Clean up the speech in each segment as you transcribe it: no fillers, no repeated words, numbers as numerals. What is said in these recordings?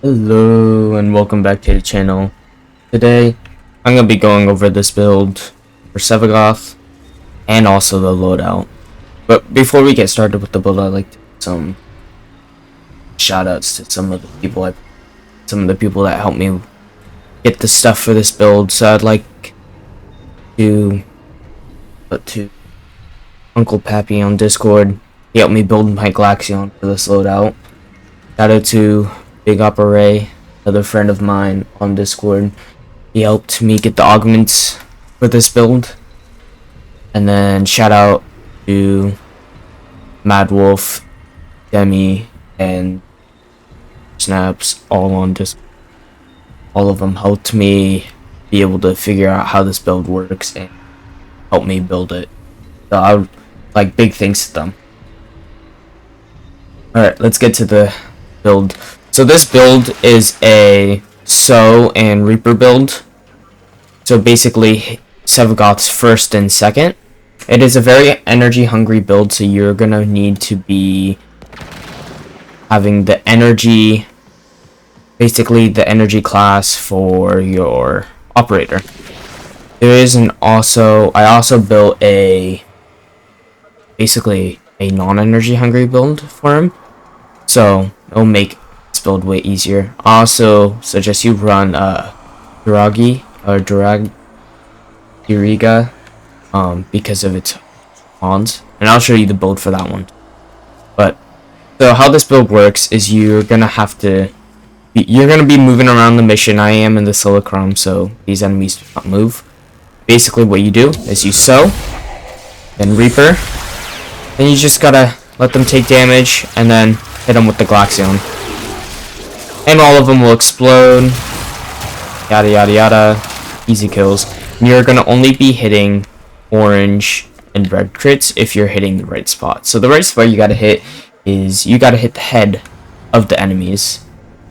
Hello and welcome back to the channel. Today I'm going to be going over this build for Sevagoth and also the loadout. But before we get started with the build, I'd like to give some shoutouts to some of the people that helped me get the stuff for this build. So I'd like to put to Uncle Pappy on Discord. He helped me build my Glaxion for this loadout. Shout out to Big Opera, another friend of mine on Discord. He helped me get the augments for this build. And then shout out to Mad Wolf, Demi, and Snaps, all on Discord. All of them helped me be able to figure out how this build works and help me build it. So I would like big thanks to them. Alright, let's get to the build. So this build is a Sow and Reaper build. So basically Sevagoth's first and second. It is a very energy hungry build, so you're gonna need to be having the energy, basically the energy class for your operator. I also built basically a non-energy hungry build for him, so it'll make this build way easier. I also suggest you run Diriga because of its cons, and I'll show you the build for that one. But so how this build works is you're gonna be moving around the mission. I am in the Silicron, so these enemies do not move. Basically what you do is you Sow, then Reaper, then you just gotta let them take damage and then hit them with the Glaxion. And all of them will explode. Yada yada yada. Easy kills. And you're gonna only be hitting orange and red crits if you're hitting the right spot. So the right spot you gotta hit is you gotta hit the head of the enemies.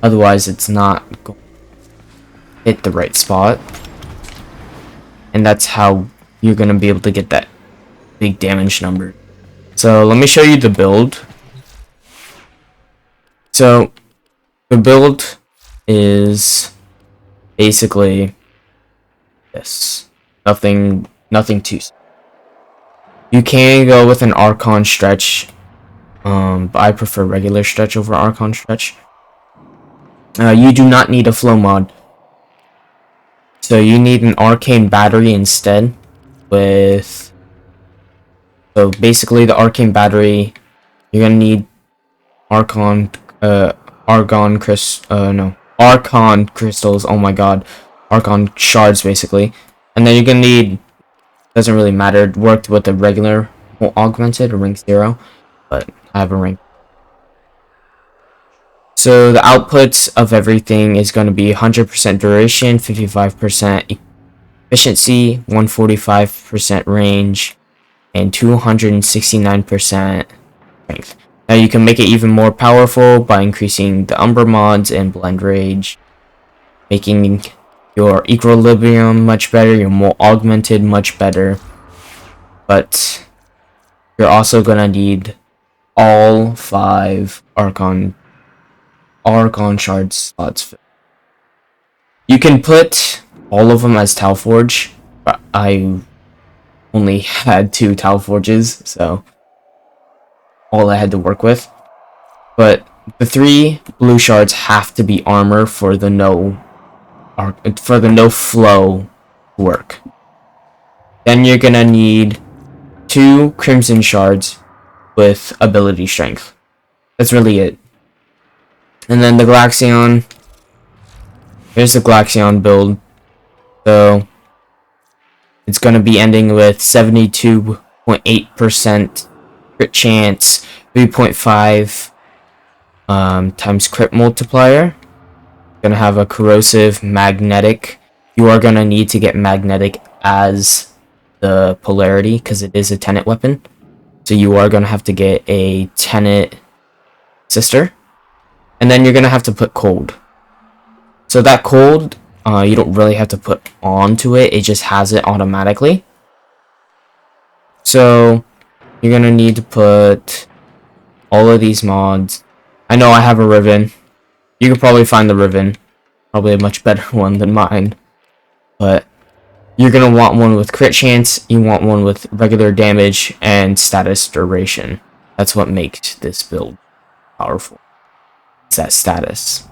Otherwise it's not going to hit the right spot. And that's how you're gonna be able to get that big damage number. So let me show you the build. So the build is basically this. Nothing too. You can go with an Archon stretch, but I prefer regular stretch over Archon stretch. You do not need a flow mod, so you need an arcane battery instead. So basically the arcane battery, you're gonna need Archon crystals. Oh my god, Archon shards basically, and then you're gonna need. Doesn't really matter. It worked with the regular augmented or rank 0, but I have a rank. So the outputs of everything is going to be 100% duration, 55% efficiency, 145% range, and 269% strength. Now you can make it even more powerful by increasing the Umber mods and Blend Rage, making your equilibrium much better, your more augmented much better. But you're also gonna need all 5 Archon shard slots. You can put all of them as Tau Forge, but I only had 2 Tau Forges, so all I had to work with. But the 3 blue shards have to be armor for the no flow work. Then you're gonna need 2 crimson shards with ability strength. That's really it. And then the Glaxion. Here's the Glaxion build. So it's gonna be ending with 72.8% crit chance, 3.5 times crit multiplier. Gonna have a corrosive magnetic. You are gonna need to get magnetic as the polarity because it is a tenet weapon. So you are gonna have to get a tenet sister, and then you're gonna have to put cold. So that cold, you don't really have to put onto it. It just has it automatically. So you're gonna need to put all of these mods. I know I have a ribbon. You could probably find the Riven. Probably a much better one than mine. But you're going to want one with crit chance. You want one with regular damage and status duration. That's what makes this build powerful. It's that status.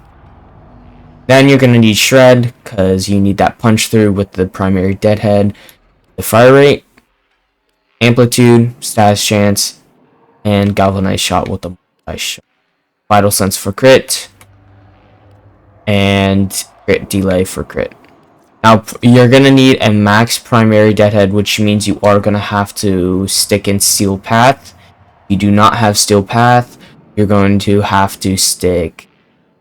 Then you're going to need Shred, because you need that punch through with the primary deadhead. The fire rate, amplitude, status chance, and galvanized shot with the multi-shot. Vital sense for crit, and crit delay for crit. Now you're going to need a max primary deadhead, which means you are going to have to stick in Steel Path. If you do not have Steel Path, you're going to have to stick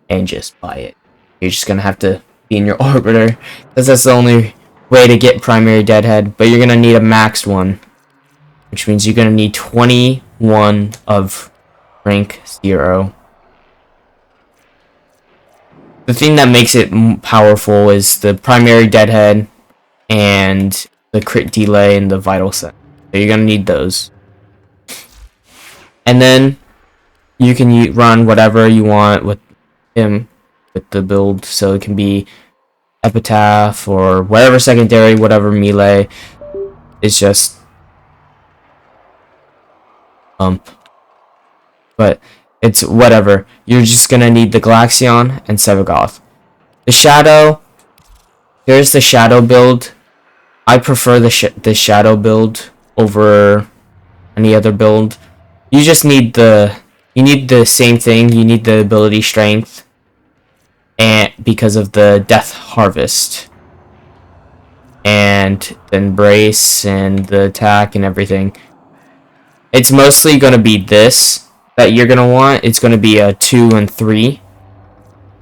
and just buy it. You're just going to have to be in your orbiter, because that's the only way to get primary deadhead. But you're going to need a maxed one, which means you're going to need 21 of rank 0. The thing that makes it powerful is the primary deadhead and the crit delay and the vital set. So you're going to need those. And then you can run whatever you want with him, with the build. So it can be Epitaph or whatever secondary, whatever melee. It's just but it's whatever. You're just gonna need the Galaxion and Sevagoth. The Shadow, here's the Shadow build. I prefer the Shadow build over any other build. You just need the same thing. You need the ability strength, and because of the Death Harvest and the embrace and the attack and everything. It's mostly gonna be this that you're gonna want. It's gonna be a 2 and 3,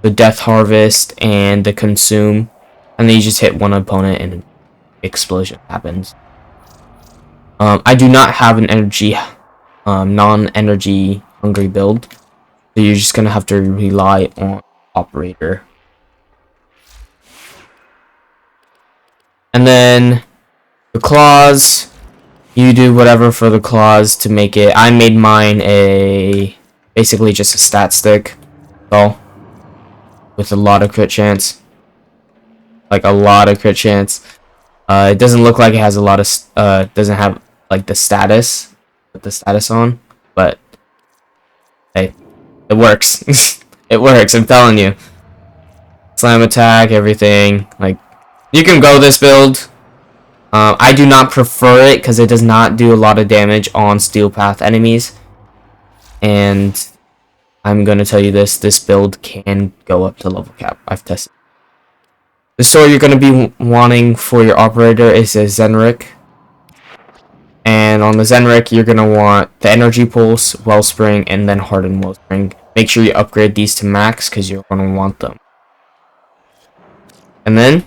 the Death Harvest and the Consume, and then you just hit one opponent and an explosion happens. I do not have an non-energy hungry build, so you're just gonna have to rely on operator. And then the claws. You do whatever for the claws to make it. I made mine basically just a stat stick, so with a lot of crit chance, like a lot of crit chance. It doesn't look like it has a lot of doesn't have like the status, with the status on, but hey, it works. It works. I'm telling you. Slam attack, everything. Like, you can go this build. I do not prefer it because it does not do a lot of damage on Steel Path enemies. And I'm going to tell you this build can go up to level cap. I've tested. The sword you're going to be wanting for your operator is a Zenrik. And on the Zenrik, you're going to want the Energy Pulse, Wellspring, and then Hardened Wellspring. Make sure you upgrade these to max because you're going to want them. And then,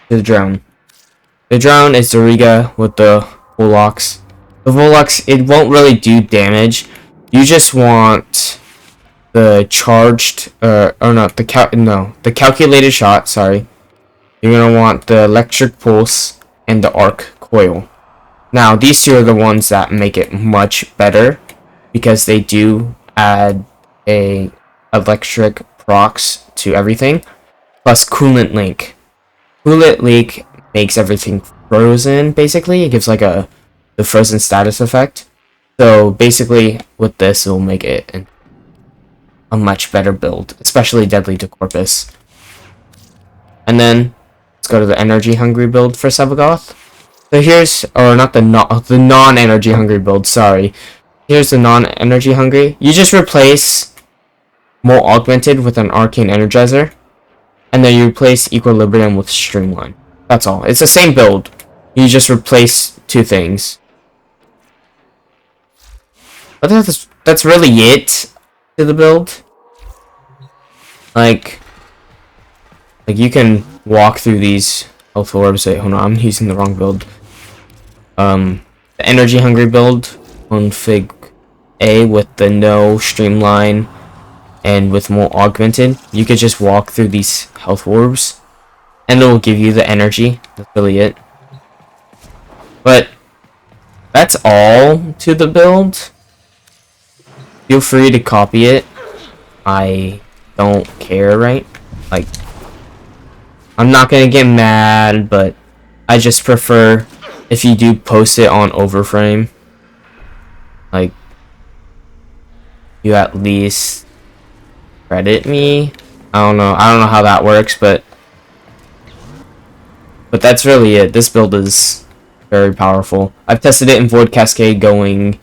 the drone. The drone is the Riga with the Volux. The Volux, it won't really do damage. You just want the charged, the calculated shot, sorry. You're gonna want the electric pulse and the arc coil. Now, these two are the ones that make it much better because they do add a electric procs to everything, plus coolant link. Coolant link makes everything frozen, basically. It gives like the frozen status effect. So basically with this, it will make it a much better build, especially deadly to Corpus. And then let's go to the energy hungry build for Sevagoth. So here's, or not the non-energy hungry build, sorry. Here's the non-energy hungry. You just replace more augmented with an arcane energizer, and then you replace equilibrium with streamline. That's all. It's the same build. You just replace two things. But that's really it to the build. Like you can walk through these health orbs. Wait, hold on, I'm using the wrong build. The energy hungry build on Fig A with the no streamline and with more augmented. You could just walk through these health orbs and it will give you the energy. That's really it. But that's all to the build. Feel free to copy it. I don't care, right? Like, I'm not gonna get mad, but I just prefer if you do post it on overframe, like, you at least credit me. I don't know how that works, but that's really it. This build is very powerful. I've tested it in Void Cascade going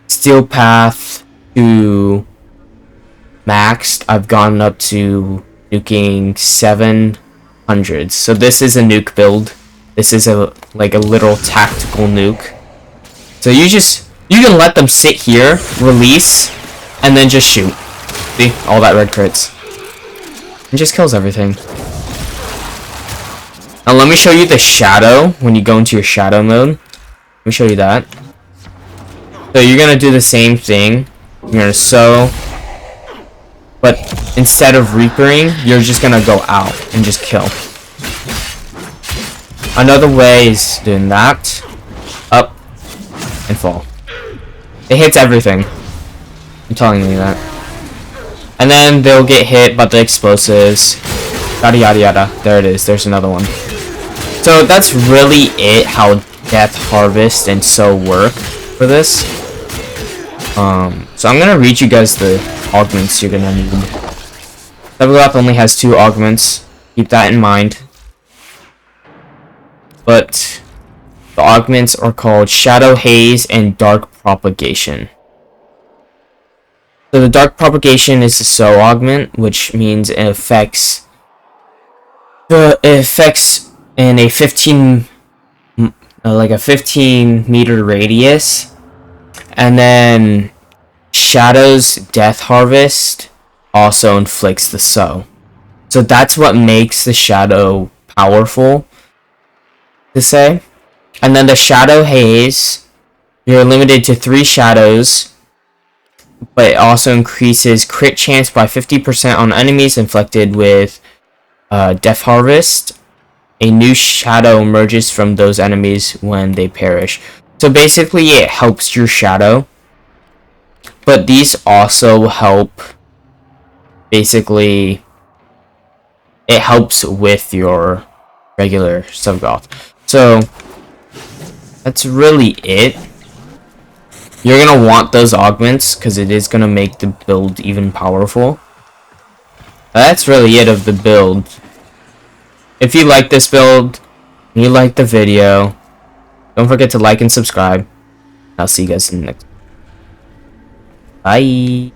Steel Path to maxed. I've gone up to nuking 700s. So this is a nuke build. This is a little tactical nuke. So you can let them sit here, release, and then just shoot. See? All that red crits. It just kills everything. Now let me show you the shadow when you go into your shadow mode. Let me show you that. So you're gonna do the same thing. You're gonna sow, but instead of reapering, you're just gonna go out and just kill. Another way is doing that, up, and fall. It hits everything. I'm telling you that. And then they'll get hit by the explosives. Yada yada yada. There it is. There's another one. So that's really it, how Death Harvest and Sow work for this. So I'm gonna read you guys the augments you're gonna need. Sevagoth only has 2 augments. Keep that in mind. But the augments are called Shadow Haze and Dark Propagation. So the Dark Propagation is the Sow augment, which means it affects in a 15 meter radius, and then Shadow's Death Harvest also inflicts the Sow. So that's what makes the Shadow powerful, to say. And then the Shadow Haze, you're limited to 3 shadows, but it also increases crit chance by 50% on enemies inflicted with Death Harvest. A new shadow emerges from those enemies when they perish. So basically it helps your shadow, but these also help, basically it helps with your regular Sevagoth. So that's really it. You're gonna want those augments because it is gonna make the build even powerful. That's really it of the build. If you like this build, and you like the video, don't forget to like and subscribe. I'll see you guys in the next. Bye.